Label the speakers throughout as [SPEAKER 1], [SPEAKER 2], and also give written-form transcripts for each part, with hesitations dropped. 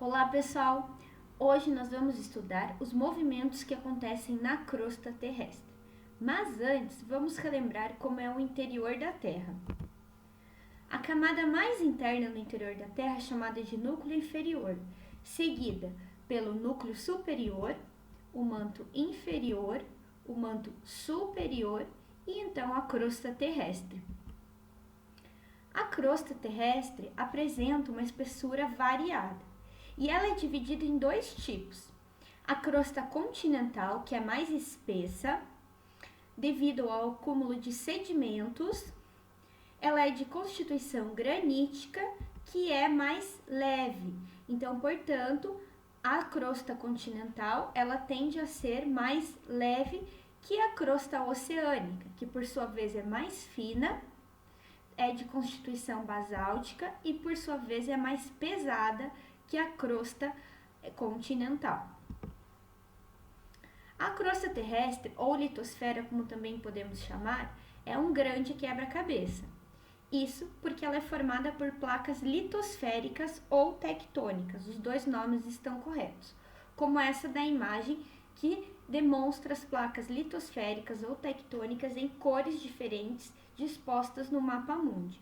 [SPEAKER 1] Olá pessoal, hoje nós vamos estudar os movimentos que acontecem na crosta terrestre. Mas antes, vamos relembrar como é o interior da Terra. A camada mais interna no interior da Terra é chamada de núcleo inferior, seguida pelo núcleo superior, o manto inferior, o manto superior e então a crosta terrestre. A crosta terrestre apresenta uma espessura variada e ela é dividida em dois tipos. A crosta continental, que é mais espessa, devido ao acúmulo de sedimentos, ela é de constituição granítica, que é mais leve. Então, portanto, a crosta continental, ela tende a ser mais leve que a crosta oceânica, que por sua vez é mais fina, é de constituição basáltica e por sua vez é mais pesada que a crosta continental. A crosta terrestre, ou litosfera, como também podemos chamar, é um grande quebra-cabeça. Isso porque ela é formada por placas litosféricas ou tectônicas, os dois nomes estão corretos, como essa da imagem que demonstra as placas litosféricas ou tectônicas em cores diferentes dispostas no mapa mundi.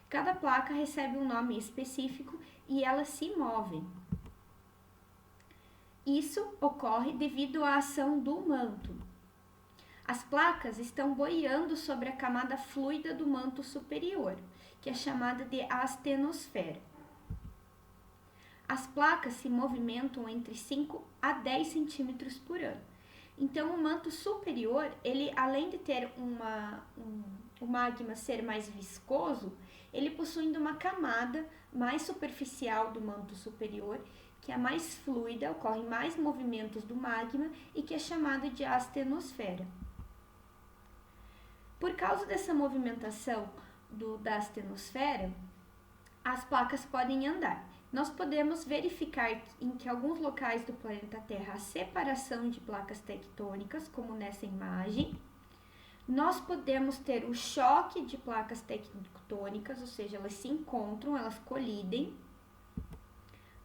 [SPEAKER 1] Cada placa recebe um nome específico e elas se movem. Isso ocorre devido à ação do manto. As placas estão boiando sobre a camada fluida do manto superior, que é chamada de astenosfera. As placas se movimentam entre 5 a 10 centímetros por ano. Então, o manto superior, ele além de ter o magma ser mais viscoso, ele possuindo uma camada mais superficial do manto superior, que é mais fluida, ocorrem mais movimentos do magma e que é chamada de astenosfera. Por causa dessa movimentação da astenosfera, as placas podem andar. Nós podemos verificar em que alguns locais do planeta Terra há separação de placas tectônicas, como nessa imagem. Nós podemos ter o choque de placas tectônicas, ou seja, elas se encontram, elas colidem.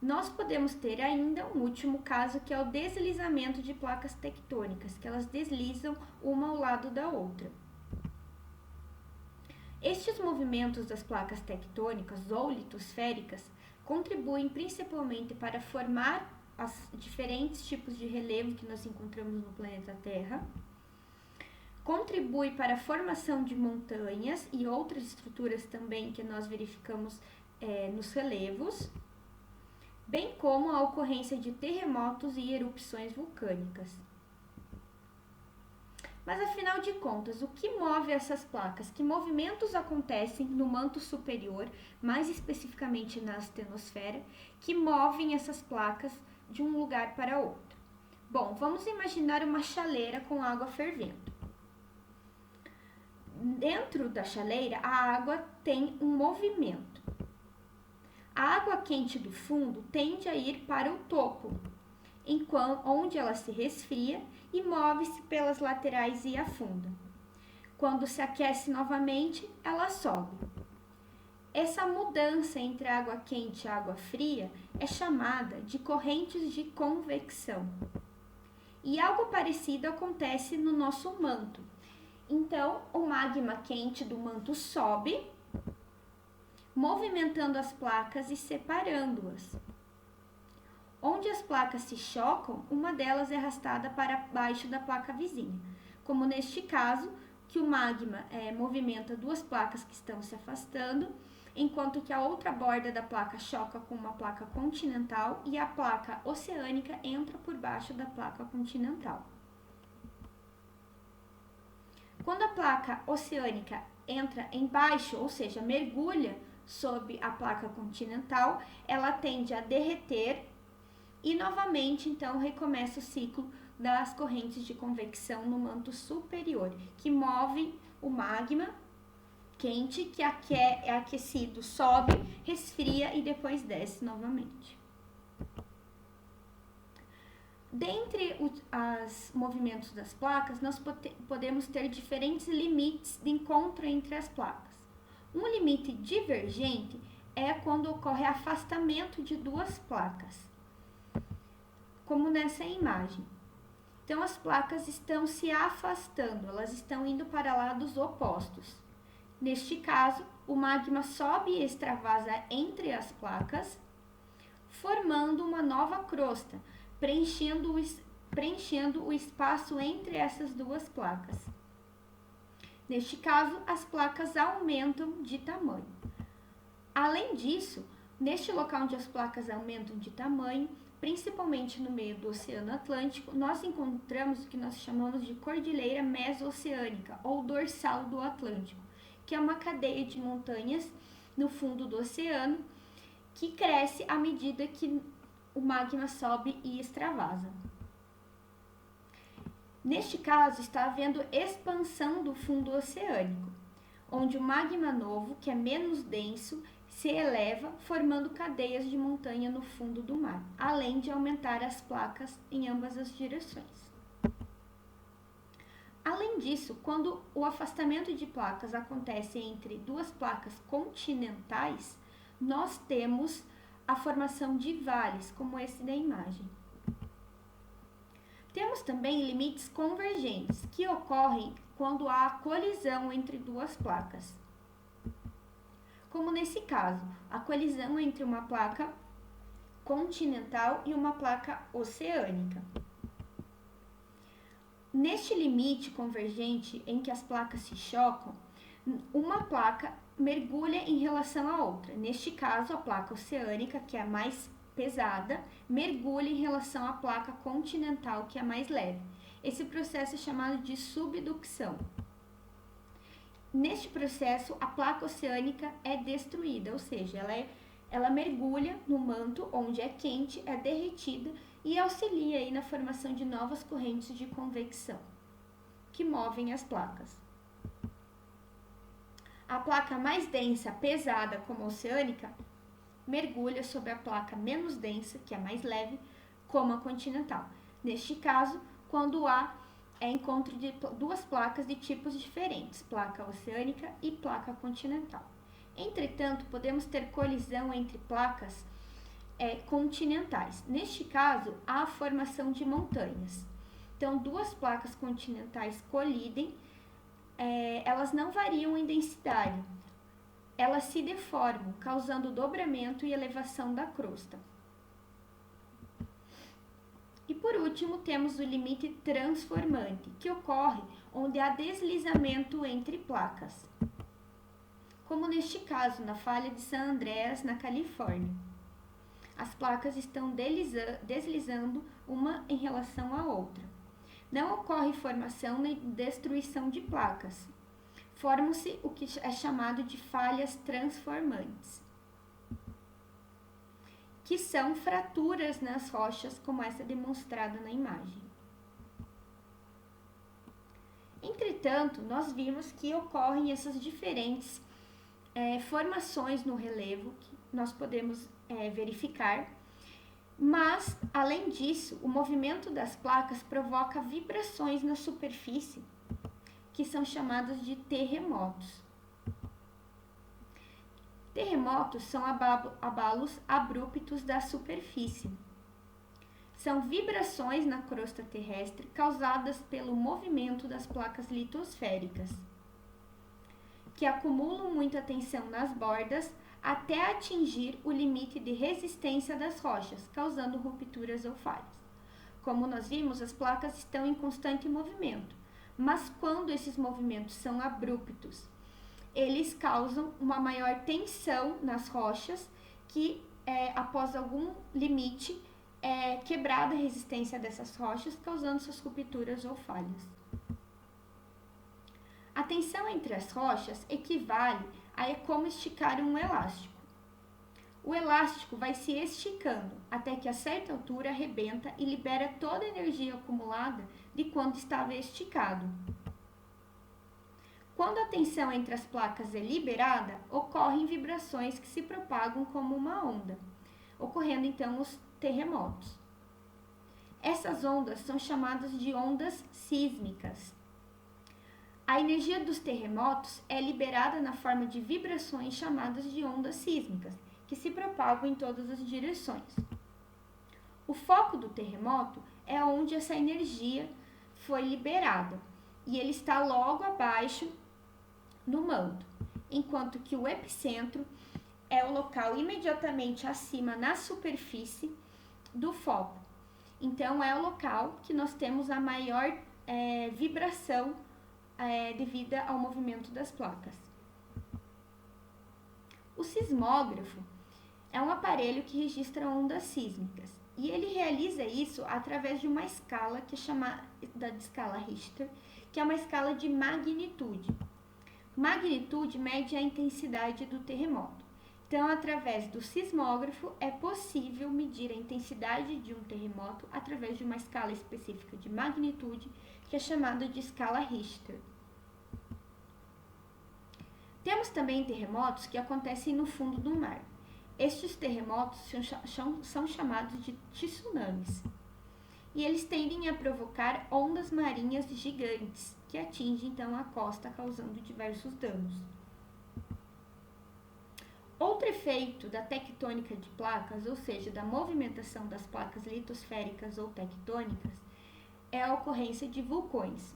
[SPEAKER 1] Nós podemos ter ainda um último caso, que é o deslizamento de placas tectônicas, que elas deslizam uma ao lado da outra. Estes movimentos das placas tectônicas ou litosféricas contribuem principalmente para formar os diferentes tipos de relevo que nós encontramos no planeta Terra, contribui para a formação de montanhas e outras estruturas também que nós verificamos nos relevos, bem como a ocorrência de terremotos e erupções vulcânicas. Mas afinal de contas, o que move essas placas? Que movimentos acontecem no manto superior, mais especificamente na astenosfera, que movem essas placas de um lugar para outro? Bom, vamos imaginar uma chaleira com água fervendo. Dentro da chaleira, a água tem um movimento. A água quente do fundo tende a ir para o topo, onde ela se resfria e move-se pelas laterais e afunda. Quando se aquece novamente, ela sobe. Essa mudança entre água quente e água fria é chamada de correntes de convecção. E algo parecido acontece no nosso manto. Então, o magma quente do manto sobe, movimentando as placas e separando-as. Onde as placas se chocam, uma delas é arrastada para baixo da placa vizinha, como neste caso, que o magma movimenta duas placas que estão se afastando, enquanto que a outra borda da placa choca com uma placa continental e a placa oceânica entra por baixo da placa continental. Quando a placa oceânica entra embaixo, ou seja, mergulha sob a placa continental, ela tende a derreter e novamente, então, recomeça o ciclo das correntes de convecção no manto superior, que movem o magma quente, que é aquecido, sobe, resfria e depois desce novamente. Dentre os movimentos das placas, nós podemos ter diferentes limites de encontro entre as placas. Um limite divergente é quando ocorre afastamento de duas placas. como nessa imagem. Então, as placas estão se afastando, elas estão indo para lados opostos. Neste caso, o magma sobe e extravasa entre as placas, formando uma nova crosta, preenchendo o espaço entre essas duas placas. Neste caso, as placas aumentam de tamanho. Além disso, neste local onde as placas aumentam de tamanho, principalmente no meio do Oceano Atlântico, nós encontramos o que nós chamamos de cordilheira meso-oceânica, ou dorsal do Atlântico, que é uma cadeia de montanhas no fundo do oceano, que cresce à medida que o magma sobe e extravasa. Neste caso, está havendo expansão do fundo oceânico, onde o magma novo, que é menos denso, se eleva, formando cadeias de montanha no fundo do mar, além de aumentar as placas em ambas as direções. Além disso, quando o afastamento de placas acontece entre duas placas continentais, nós temos a formação de vales, como esse da imagem. Temos também limites convergentes, que ocorrem quando há colisão entre duas placas. Como nesse caso, a colisão entre uma placa continental e uma placa oceânica. Neste limite convergente em que as placas se chocam, uma placa mergulha em relação à outra. Neste caso, a placa oceânica, que é a mais pesada, mergulha em relação à placa continental, que é a mais leve. Esse processo é chamado de subducção. Neste processo, a placa oceânica é destruída, ou seja, ela mergulha no manto onde é quente, é derretida e auxilia aí na formação de novas correntes de convecção, que movem as placas. A placa mais densa, pesada, como a oceânica, mergulha sobre a placa menos densa, que é mais leve, como a continental. Neste caso, quando há encontro de duas placas de tipos diferentes, placa oceânica e placa continental. Entretanto, podemos ter colisão entre placas continentais. Neste caso, há a formação de montanhas. Então, duas placas continentais colidem, elas não variam em densidade, elas se deformam, causando dobramento e elevação da crosta. E por último, temos o limite transformante, que ocorre onde há deslizamento entre placas, como neste caso, na falha de San Andreas, na Califórnia. As placas estão deslizando uma em relação à outra. Não ocorre formação nem destruição de placas. Formam-se o que é chamado de falhas transformantes, que são fraturas nas rochas, como essa demonstrada na imagem. Entretanto, nós vimos que ocorrem essas diferentes formações no relevo, que nós podemos verificar, mas, além disso, o movimento das placas provoca vibrações na superfície, que são chamadas de terremotos. Terremotos são abalos abruptos da superfície. São vibrações na crosta terrestre causadas pelo movimento das placas litosféricas, que acumulam muita tensão nas bordas até atingir o limite de resistência das rochas, causando rupturas ou falhas. Como nós vimos, as placas estão em constante movimento, mas quando esses movimentos são abruptos, eles causam uma maior tensão nas rochas que, após algum limite, é quebrada a resistência dessas rochas, causando suas rupturas ou falhas. A tensão entre as rochas equivale a como esticar um elástico. O elástico vai se esticando até que a certa altura arrebenta e libera toda a energia acumulada de quando estava esticado. Quando a tensão entre as placas é liberada, ocorrem vibrações que se propagam como uma onda, ocorrendo então os terremotos. Essas ondas são chamadas de ondas sísmicas. A energia dos terremotos é liberada na forma de vibrações chamadas de ondas sísmicas, que se propagam em todas as direções. foco do terremoto é onde essa energia foi liberada e ele está logo abaixo no manto, enquanto que o epicentro é o local imediatamente acima na superfície do foco. Então, é o local que nós temos a maior vibração devido ao movimento das placas. O sismógrafo é um aparelho que registra ondas sísmicas e ele realiza isso através de uma escala que é chamada de escala Richter, que é uma escala de magnitude. Magnitude mede a intensidade do terremoto. Então, através do sismógrafo, é possível medir a intensidade de um terremoto através de uma escala específica de magnitude, que é chamada de escala Richter. Temos também terremotos que acontecem no fundo do mar. Estes terremotos são chamados de tsunamis. E eles tendem a provocar ondas marinhas gigantes, que atingem então a costa, causando diversos danos. Outro efeito da tectônica de placas, ou seja, da movimentação das placas litosféricas ou tectônicas, é a ocorrência de vulcões.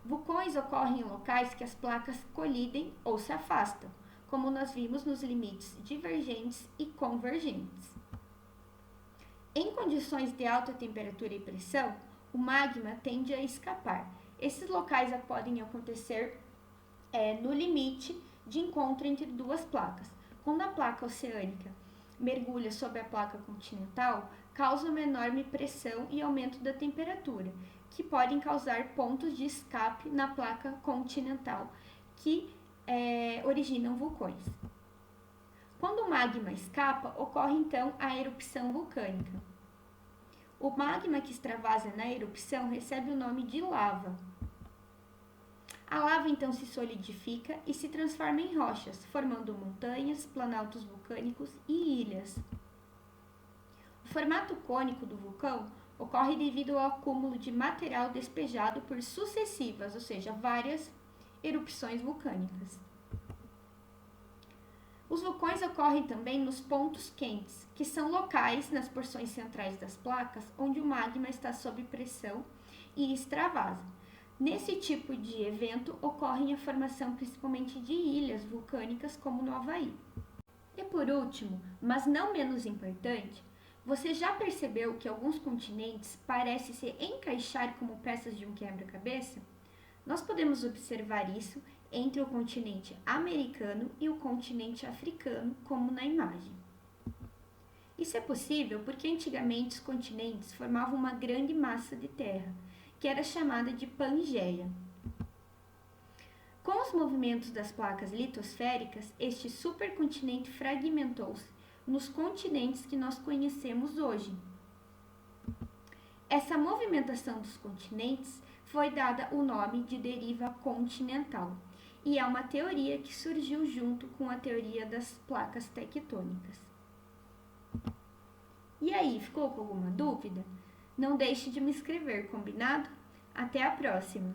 [SPEAKER 1] Vulcões ocorrem em locais que as placas colidem ou se afastam, como nós vimos nos limites divergentes e convergentes. Em condições de alta temperatura e pressão, o magma tende a escapar. Esses locais podem acontecer no limite de encontro entre duas placas. Quando a placa oceânica mergulha sob a placa continental, causa uma enorme pressão e aumento da temperatura, que podem causar pontos de escape na placa continental, que originam vulcões. Quando o magma escapa, ocorre então a erupção vulcânica. O magma que extravasa na erupção recebe o nome de lava. A lava então se solidifica e se transforma em rochas, formando montanhas, planaltos vulcânicos e ilhas. O formato cônico do vulcão ocorre devido ao acúmulo de material despejado por sucessivas, ou seja, várias erupções vulcânicas. Os vulcões ocorrem também nos pontos quentes, que são locais nas porções centrais das placas onde o magma está sob pressão e extravasa. Nesse tipo de evento ocorre a formação principalmente de ilhas vulcânicas, como no Havaí. E por último, mas não menos importante, você já percebeu que alguns continentes parecem se encaixar como peças de um quebra-cabeça? Nós podemos observar isso entre o continente americano e o continente africano, como na imagem. Isso é possível porque antigamente os continentes formavam uma grande massa de terra, que era chamada de Pangeia. Com os movimentos das placas litosféricas, este supercontinente fragmentou-se nos continentes que nós conhecemos hoje. Essa movimentação dos continentes foi dada o nome de deriva continental, e é uma teoria que surgiu junto com a teoria das placas tectônicas. E aí, ficou com alguma dúvida? Não deixe de me escrever, combinado? Até a próxima!